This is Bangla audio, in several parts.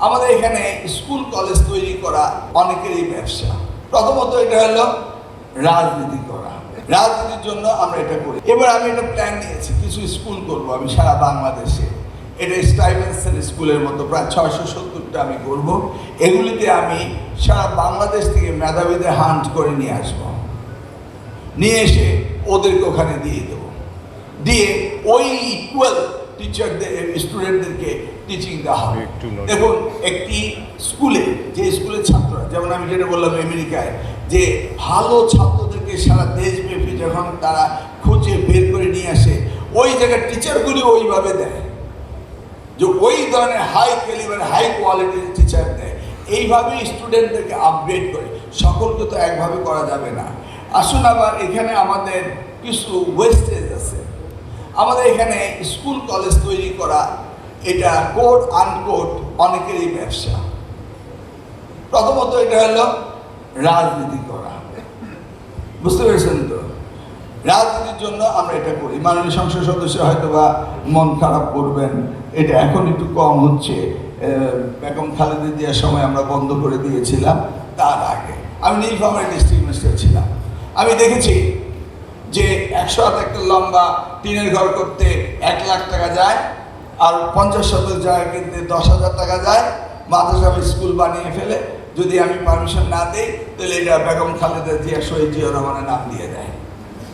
আমাদের এখানে স্কুল কলেজ তৈরি করা অনেকেরই ব্যবসা। প্রথমত এটা হলো রাজনীতি করা, রাজনীতির জন্য আমরা এটা করি। এবার আমি একটা প্ল্যান নিয়েছি, কিছু স্কুল করবো আমি সারা বাংলাদেশে। এটা স্টাইভেনসন স্কুলের মতো প্রায় 670টা আমি করব। এগুলিতে আমি সারা বাংলাদেশ থেকে মেধাবীদের হান্ট করে নিয়ে আসবো, নিয়ে এসে ওদেরকে ওখানে দিয়ে দেবো, দিয়ে ওই ইকুয়াল টিচারদের স্টুডেন্টদেরকে টিচিং দেওয়া হবে। দেখুন, একটি স্কুলে যে স্কুলের ছাত্ররা, যেমন আমি যেটা বললাম আমেরিকায়, যে ভালো ছাত্রদেরকে সারা দেশব্যাপী যখন তারা খুঁজে বের করে নিয়ে আসে, ওই জায়গার টিচারগুলি ওইভাবে দেয়, যে ওই ধরনের হাই ক্যালিবার হাই কোয়ালিটির টিচার দেয়। এইভাবেই স্টুডেন্টদেরকে আপগ্রেড করে। সকলকে তো একভাবে করা যাবে না। আসুন, আবার এখানে আমাদের কিছু ওয়েস্টেজ আছে। আমাদের এখানে স্কুল কলেজ তৈরি করা, এটা কোট আনকোট অনেকেরই ব্যবসা। প্রথমত এটা হলো রাজনীতি করা, বুঝতে পেরেছেন তো? রাজনীতির জন্য আমরা এটা করি। মাননীয় সংসদ সদস্য হয়তো বা মন খারাপ করবেন, এটা এখন একটু কম হচ্ছে। বেগম খালেদা জিয়ার সময় আমরা বন্ধ করে দিয়েছিলাম। তার আগে আমি নীলফামারী ডিস্ট্রিক্ট মিনিস্টার ছিলাম। আমি দেখেছি যে 100 হাত একটা লম্বা টিনের ঘর করতে 1 লাখ টাকা যায়, আর 50 শতক জায়গা কিনতে 10,000 টাকা যায়। মাদ্রাসা স্কুল বানিয়ে ফেলে, যদি আমি পারমিশন না দিই তাহলে এটা বেগম খালেদা জিয়া শহীদ জিয়া রহমানের নাম দিয়ে দেয়।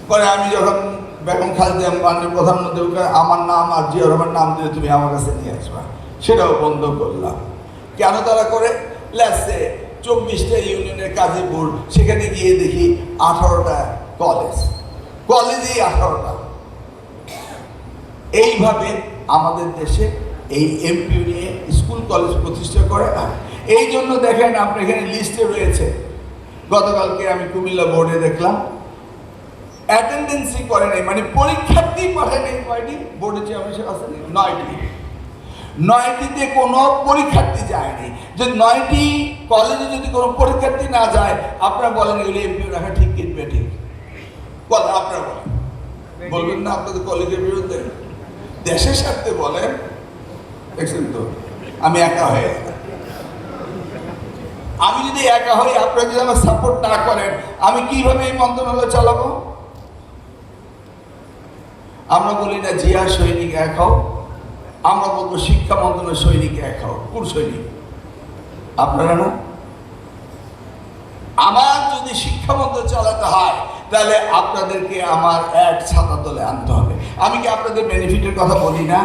পরে আমি যখন বেগম খালেদা মাননীয় প্রধানমন্ত্রীকে আমার নাম আর জিয়া রহমানের নাম দিয়ে তুমি আমার কাছে নিয়ে আসবা, সেটাও বন্ধ করলাম। কেন তারা করে? লেসে 24টা ইউনিয়নের কাজীপুর, সেখানে গিয়ে দেখি 18টা কলেজেই 18টা। এইভাবে আমাদের দেশে এই এমপি নিয়ে স্কুল কলেজ প্রতিষ্ঠা করে না। এই জন্য দেখেন, আপনার এখানে লিস্টে রয়েছে। গতকালকে আমি কুমিল্লা বোর্ডে দেখলাম অ্যাটেন্ডেন্সই করে নাই, মানে পরীক্ষার্থী পাঠায় নেই। কয়টি বোর্ডে চেয়ারম্যান আছে? 9টিতে কোনো পরীক্ষার্থী যায়নি। যে 9টি কলেজে যদি কোনো পরীক্ষার্থী না যায়, আপনারা বলেন এগুলি এমপি রাখা ঠিক কি ঠিক? বলেন, আপনারা বলবেন না আপনাদের কলেজের বিরুদ্ধে? দেশের স্বার্থে বলেন। দেখছেন তো, আমি একা হয়ে গেলাম। আমি যদি একা হই, আপনারা যদি আমার সাপোর্ট না করেন, আমি কিভাবে এই মন্ত্রণালয় চালাবো? আমরা বলি না জিয়া সৈনিক এক হও, আমরা বলবো শিক্ষা মন্ত্রণালয় সৈনিক এক হও। কোন সৈনিক? আপনারা না? আমার যদি শিক্ষা মন্ত্রণালয় চালাতে হয়, তাহলে আপনাদেরকে আমার এক ছাতা তলে আনতে হবে। আমি কি আপনাদের বেনিফিটের কথা বলি না?